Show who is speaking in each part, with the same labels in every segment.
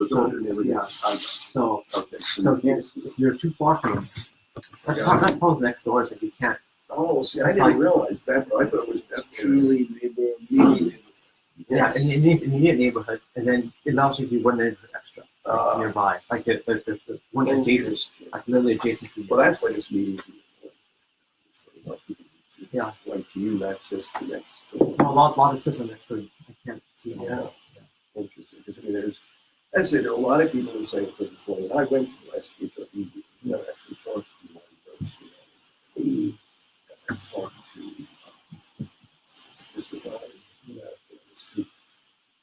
Speaker 1: Yeah. So if you're too far from them, that's probably next door. Is if you can't.
Speaker 2: Oh, see, I didn't realize that. But I thought it was
Speaker 3: truly neighborhood.
Speaker 1: Yeah, and it needs immediate neighborhood, and then it allows you to do one neighborhood extra nearby, like the one adjacent, like literally adjacent to you.
Speaker 2: Well, that's why this meeting.
Speaker 1: Yeah.
Speaker 2: Like you, not just the next door.
Speaker 1: A lot of systems next door. I can't see them.
Speaker 2: Yeah. Interesting. Because I mean, that's it. There are a lot of people who say, for this one, and I went to the last HRE meeting, and I actually talked to one of those, I talked to Mr. Fine.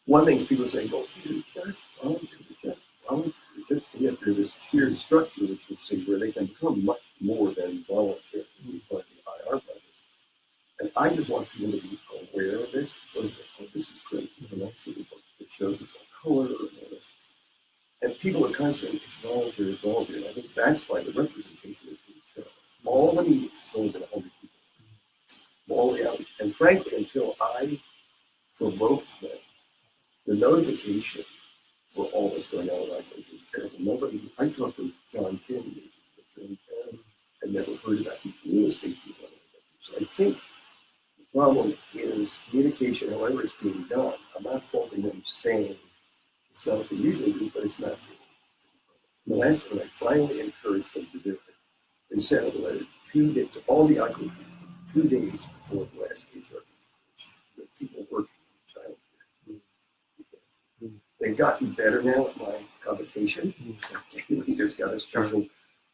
Speaker 2: One thing is people say, well, you just volunteer, just yet there's this tiered structure, which you see, where they can become much more than volunteer, like the IR budget. And I just want people to be aware of this, because oh, this is great. Even I see the book that shows us color and all this. And people are constantly, it's volunteer, it's volunteer. And I think that's why the representation is being terrible. All the meetings, it's only been 100 people. All the outreach. And frankly, until I provoked them, the notification for all that's going on in Eichler was terrible. Nobody, I talked to John Kim, and never heard about the real estate people. So I think the problem is communication, however it's being done. I'm not faulting them saying it's not what they usually do, but it's not. The last time I finally encouraged them to do it, they sent a letter 2 days to all the Eichler people 2 days before the last HRE, which people working in child care. They've gotten better now at my provocation. We just got a special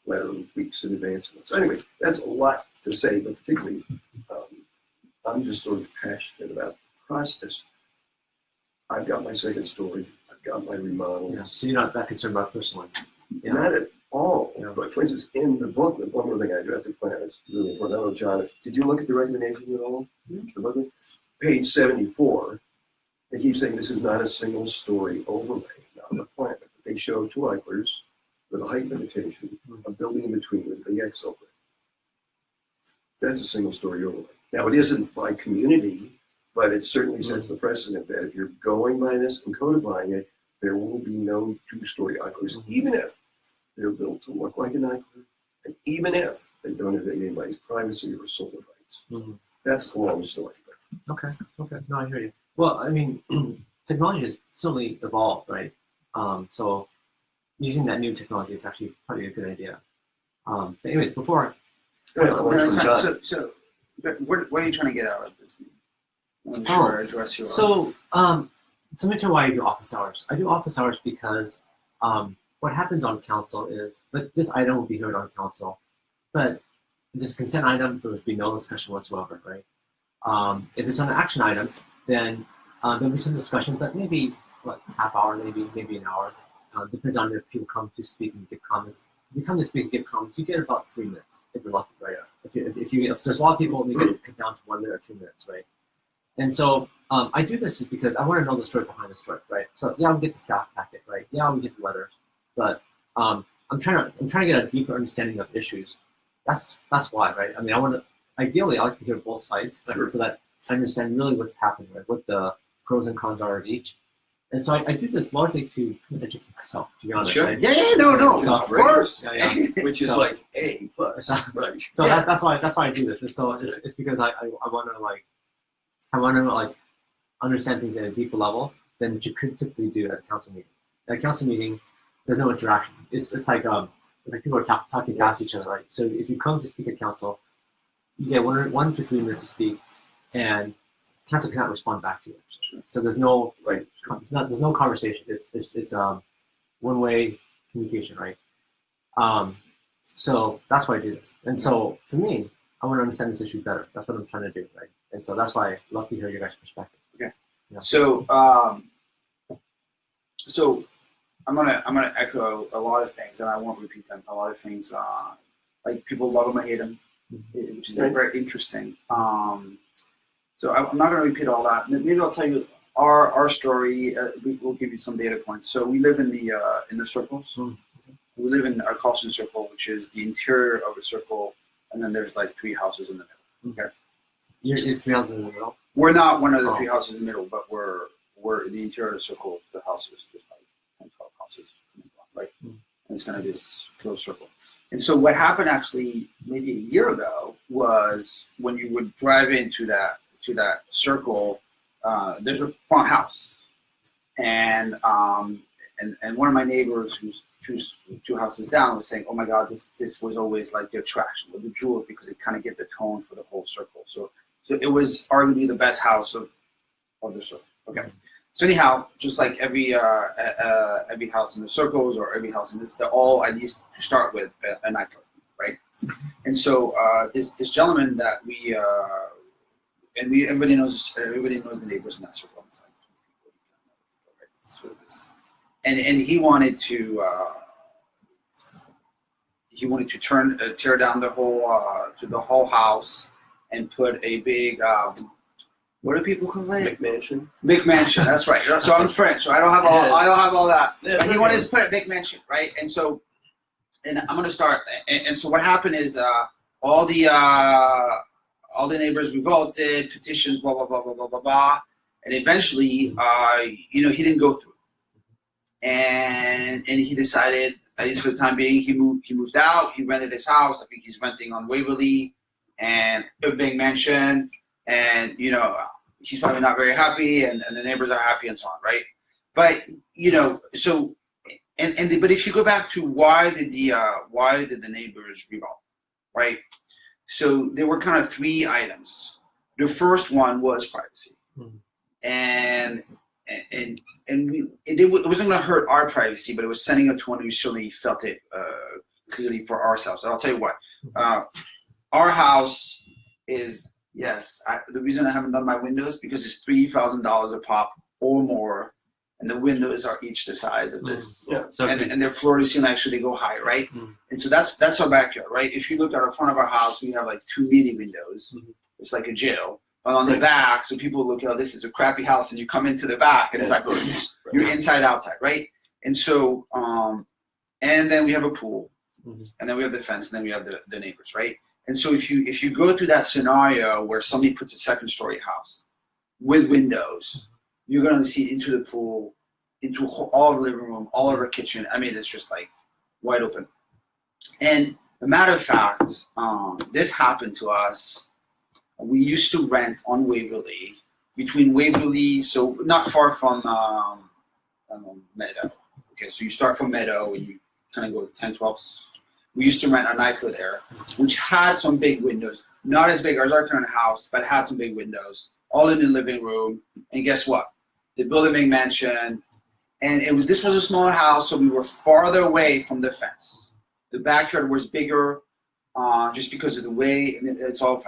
Speaker 2: letter weeks in advance. So anyway, that's a lot to say, but particularly I'm just sort of passionate about the process. I've got my second story. I've got my remodel.
Speaker 1: Yeah, so you're not that concerned about personally. Yeah.
Speaker 2: Not at all.
Speaker 1: Yeah.
Speaker 2: But for instance, in the booklet, one more thing I do have to point out, it's really important. I don't know, John, did you look at the recommendation at all? The booklet? Page 74, they keep saying this is not a single story overlay, not a requirement. But they show 2 Eichlers with a height limitation, a building in between with a big X over it. That's a single story overlay. Now it isn't by community, but it certainly sets the precedent that if you're going by this and codifying it, there will be no 2-story Eichlers, even if they're built to look like an Eichler, and even if they don't invade anybody's privacy or solar rights. That's a long story.
Speaker 1: Okay. No, I hear you. Well, I mean, technology has certainly evolved, right? So using that new technology is actually probably a good idea. But anyways, before.
Speaker 3: So what are you trying to get out of this? I'm sure address your.
Speaker 1: So, let me tell you why I do office hours. I do office hours because what happens on council is, like, this item will be heard on council, but if it's a consent item, there will be no discussion whatsoever, right? If it's an action item, then there'll be some discussion, but maybe half hour, maybe an hour. Depends on if people come to speak and give comments. If you come to speak and give comments, you get about 3 minutes if you're lucky, right? If there's a lot of people, you get to cut down to 1 minute or 2 minutes, right? And so I do this is because I want to know the story behind the story, right? So yeah, we get the staff packet, right? Yeah, we get the letters, but I'm trying to get a deeper understanding of issues. That's why, right? I mean, ideally I like to hear both sides, right? So that I understand really what's happening, right? What the pros and cons are of each. And so I do this largely to educate myself, to be honest.
Speaker 3: Sure.
Speaker 1: Right?
Speaker 3: Yeah, no,
Speaker 1: So,
Speaker 3: of course.
Speaker 1: Yeah.
Speaker 2: Which is like A+, right?
Speaker 1: So that's why I do this. And so it's because I want to understand things at a deeper level than what you could typically do at a council meeting. At a council meeting, there's no interaction. It's like people are talking past each other, right? So if you come to speak at council, you get 1 to 3 minutes to speak, and council cannot respond back to you. So there's no there's no conversation. It's one-way communication, right? So that's why I do this. And so for me, I want to understand this issue better. That's what I'm trying to do, right? And so that's why I love to hear your guys' perspective.
Speaker 3: Okay.
Speaker 1: Yeah.
Speaker 3: So I'm gonna echo a lot of things, and I won't repeat them. A lot of things, like people love them or hate them, which is very interesting. So I'm not going to repeat all that. Maybe I'll tell you our story. We'll give you some data points. So we live in the circles. We live in our Carlson circle, which is the interior of a circle, and then there's like 3 houses in the middle. Okay.
Speaker 1: You're 3 houses in the middle?
Speaker 3: We're not one of the 3 houses in the middle, but we're the interior of the circle. The houses, there's like 10, 12 houses right? And it's kind of this closed circle. And so what happened actually maybe a year ago was when you would drive into that circle, there's a front house, and one of my neighbors who's two houses down was saying, "Oh my God, this was always like the attraction, the jewel, because it kind of get the tone for the whole circle." So it was arguably the best house of the circle. Okay. So anyhow, just like every house in the circles or every house in this, they're all at least to start with an Eichler, right? And so this gentleman that everybody knows the neighbors in that circle. It's like, right? Sort of this. And he wanted to tear down the whole house and put a big what do people call it?
Speaker 2: McMansion.
Speaker 3: McMansion. That's right. So I'm French, so I don't have all that. But he wanted to put a McMansion, right? And so, and I'm gonna start. And so what happened is all the neighbors revolted, petitions, blah blah blah blah blah blah blah, and eventually, he didn't go through. And he decided, at least for the time being, he moved out. He rented his house. I think he's renting on Waverly and a big mansion. And he's probably not very happy, and the neighbors are happy, and so on, right? But so but if you go back to why did the neighbors revolt, right? So there were kind of three items. The first one was privacy, and it wasn't going to hurt our privacy, but it was sending a tone. We certainly felt it clearly for ourselves. And I'll tell you what, our house is, yes, the reason I haven't done my windows because it's $3,000 a pop or more, and the windows are each the size of this, and they're floor to ceiling. Actually, they go high, right? And so that's our backyard, right? If you look at the front of our house, we have like 2 mini windows. It's like a jail. But on the back, so people look, oh, this is a crappy house, and you come into the back, and it's like you're inside outside, right? And so, and then we have a pool, and then we have the fence, and then we have the neighbors, right? And so if you go through that scenario where somebody puts a second-story house with windows, you're going to see into the pool, into all of the living room, all of our kitchen. I mean, it's just like wide open. And a matter of fact, this happened to us. We used to rent on Waverly, between Waverly, so not far from Meadow. Okay, so you start from Meadow and you kind of go 10, 12. We used to rent an Eichler there, which had some big windows, not as big as our current house, but had some big windows, all in the living room. And guess what? They built a big mansion, and this was a smaller house, so we were farther away from the fence. The backyard was bigger, just because of the way it's all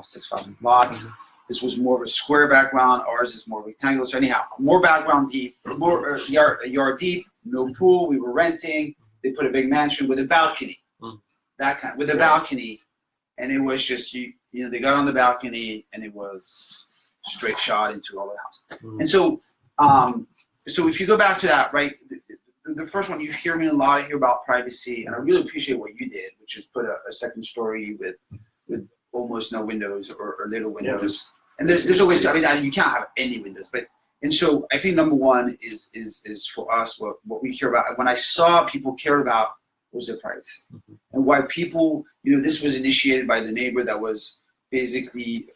Speaker 3: 6,000 lots. This was more of a square background. Ours is more rectangular. So anyhow, more background deep, more yard deep, no pool. We were renting. They put a big mansion with a balcony, with a balcony, and it was just they got on the balcony and it was straight shot into all the house. And so, so if you go back to that, right, the first one, you hear me a lot. I hear about privacy, and I really appreciate what you did, which is put a second story with almost no windows or little windows. And there's always, I mean, you can't have any windows, but. And so I think number one is for us what we care about. When I saw people care about was their privacy, and why people, this was initiated by the neighbor that was basically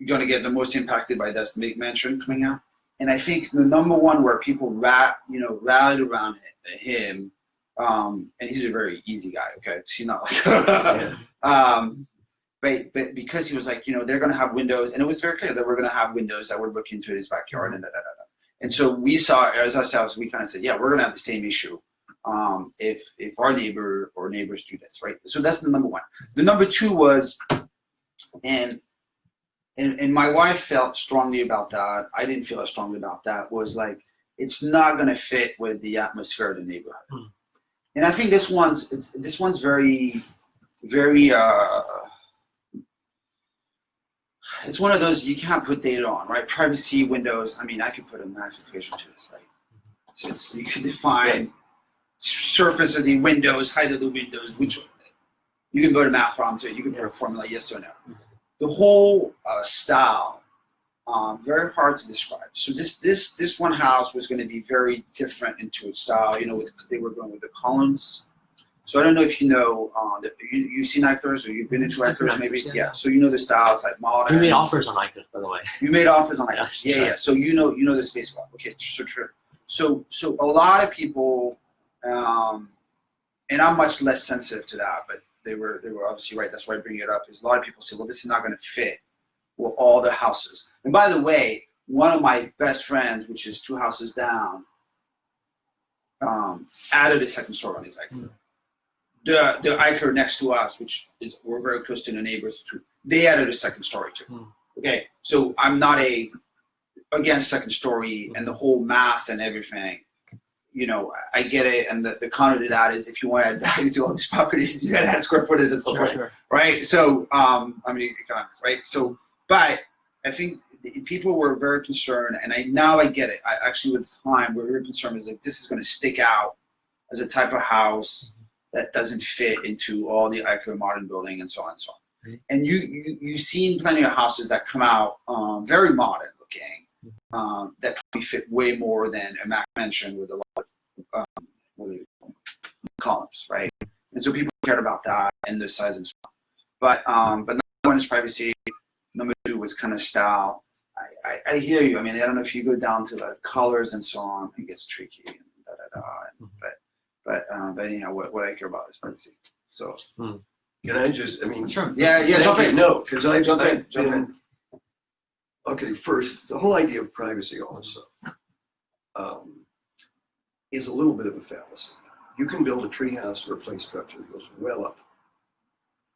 Speaker 3: going to get the most impacted by this big mansion coming out. And I think the number one where people rallied around him, and he's a very easy guy. Okay, he's not like. But because he was like, they're going to have windows, and it was very clear that we're going to have windows that would look into his backyard, and so we saw as ourselves, we kind of said, yeah, we're going to have the same issue if our neighbor or neighbors do this, right? So that's the number one. The number two was, and my wife felt strongly about that. I didn't feel as strongly about that. Was like, it's not going to fit with the atmosphere of the neighborhood, and I think this one's very, very. It's one of those you can't put data on, right? Privacy, windows. I mean, I could put a math equation to this, right? It's you can define surface of the windows, height of the windows, which you can put a math problem to it. You can put a formula, yes or no. The whole style very hard to describe. So this one house was going to be very different into its style. They were going with the columns. So I don't know if you know, you've seen Eichlers or you've been into Eichlers maybe? Yeah. So the styles like modern.
Speaker 1: You made offers on Eichler, by the way.
Speaker 3: You made offers on Eichlers.
Speaker 1: Yeah,
Speaker 3: Yeah,
Speaker 1: sure.
Speaker 3: yeah. So you know the space well. Okay, so true. So a lot of people, and I'm much less sensitive to that, but they were obviously right. That's why I bring it up. Is a lot of people say, well, this is not going to fit with all the houses. And by the way, one of my best friends, which is 2 houses down, added a second story on his Eichler. The Eichler next to us, we're very close to the neighbors too, they added a second story too. Okay, so I'm not against second story and the whole mass and everything. I get it, and the counter to that is if you want to add value to all these properties, you got to add square footage and stuff,
Speaker 1: Sure.
Speaker 3: right? So, economics, right? So, but I think people were very concerned, and now I get it. I actually, with time, we're very concerned is like this is going to stick out as a type of house that doesn't fit into all the Eichler modern building and so on and so on. And you've seen plenty of houses that come out very modern looking, that probably fit way more than a Mac mansion with a lot of columns, right? And so people cared about that and the size and so on. But number one is privacy. Number 2 was kind of style. I hear you. I mean, I don't know if you go down to the colors and so on, it gets tricky. But anyhow, what I care about is privacy. So.
Speaker 2: Can I just,
Speaker 1: Sure.
Speaker 3: Yeah, jump in.
Speaker 2: No, because I've
Speaker 3: Jump in.
Speaker 2: been, okay, first, the whole idea of privacy also is a little bit of a fallacy. You can build a treehouse or a play structure that goes well up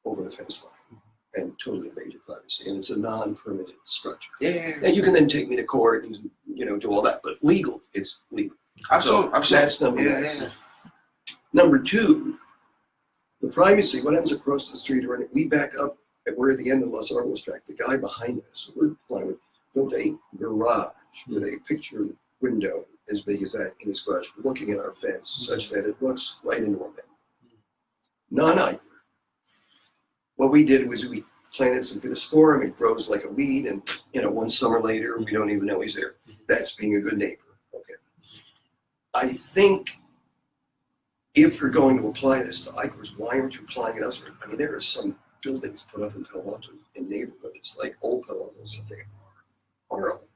Speaker 2: over the fence line and totally invade your privacy, and it's a non-permitted structure.
Speaker 3: Yeah.
Speaker 2: And you can then take me to court and do all that, but legal, it's legal.
Speaker 3: Absolutely.
Speaker 2: So that's number one.
Speaker 3: Yeah.
Speaker 2: Number 2, the privacy, what happens across the street, or we back up, we're at the end of Los Angeles track, the guy behind us, we're flying with, built a garage with a picture window as big as that in his garage, looking at our fence, such that it looks right into our bed. Non-Eichler. What we did was we planted some Pittosporum, it grows like a weed, and 1 summer later, we don't even know he's there. That's being a good neighbor. Okay. I think if you're going to apply this to Eichlers, why aren't you applying it elsewhere? I mean, there are some buildings put up in Palo Alto in neighborhoods like Old Palo Alto, so they are horrible.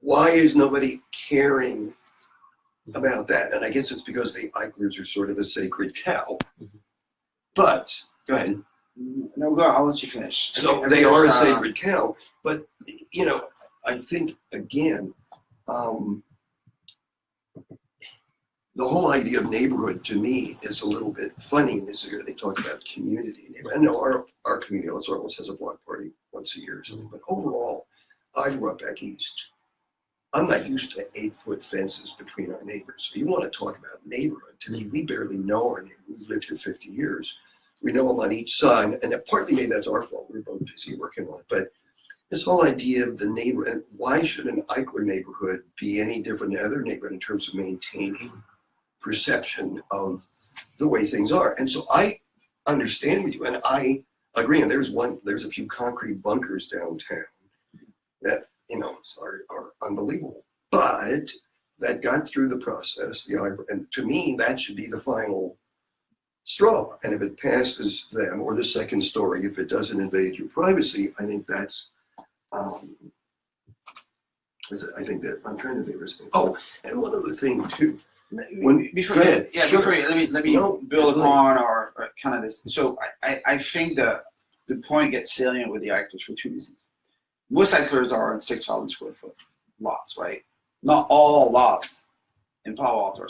Speaker 2: Why is nobody caring about that? And I guess it's because the Eichlers are sort of a sacred cow. But, go ahead.
Speaker 3: No, go. I'll let you finish.
Speaker 2: So they are a sacred cow, but I think again, the whole idea of neighborhood to me is a little bit funny in this area. They talk about community. I know our community, Los Angeles, has a block party once a year or something, but overall, I grew up back east. I'm not used to 8-foot fences between our neighbors. So you want to talk about neighborhood. To me, we barely know our neighbors. We've lived here 50 years. We know them on each side, and partly maybe that's our fault. We're both busy working on it. But this whole idea of the neighbor, and why should an Eichler neighborhood be any different than other neighborhood in terms of maintaining perception of the way things are? And so I understand you, and I agree. And there's a few concrete bunkers downtown that are unbelievable, but that got through the process. And to me, that should be the final straw. And if it passes them, or the second story, if it doesn't invade your privacy, I think that's. I think that I'm trying to think of something. Oh, and one other thing too.
Speaker 3: Before,
Speaker 2: go ahead.
Speaker 3: Yeah,
Speaker 2: Sure.
Speaker 3: before let me build upon or kind of this. So I think the point gets salient with the Eichlers for 2 reasons. Most Eichlers are in 6,000 square foot lots, right? Not all lots in Palo Alto are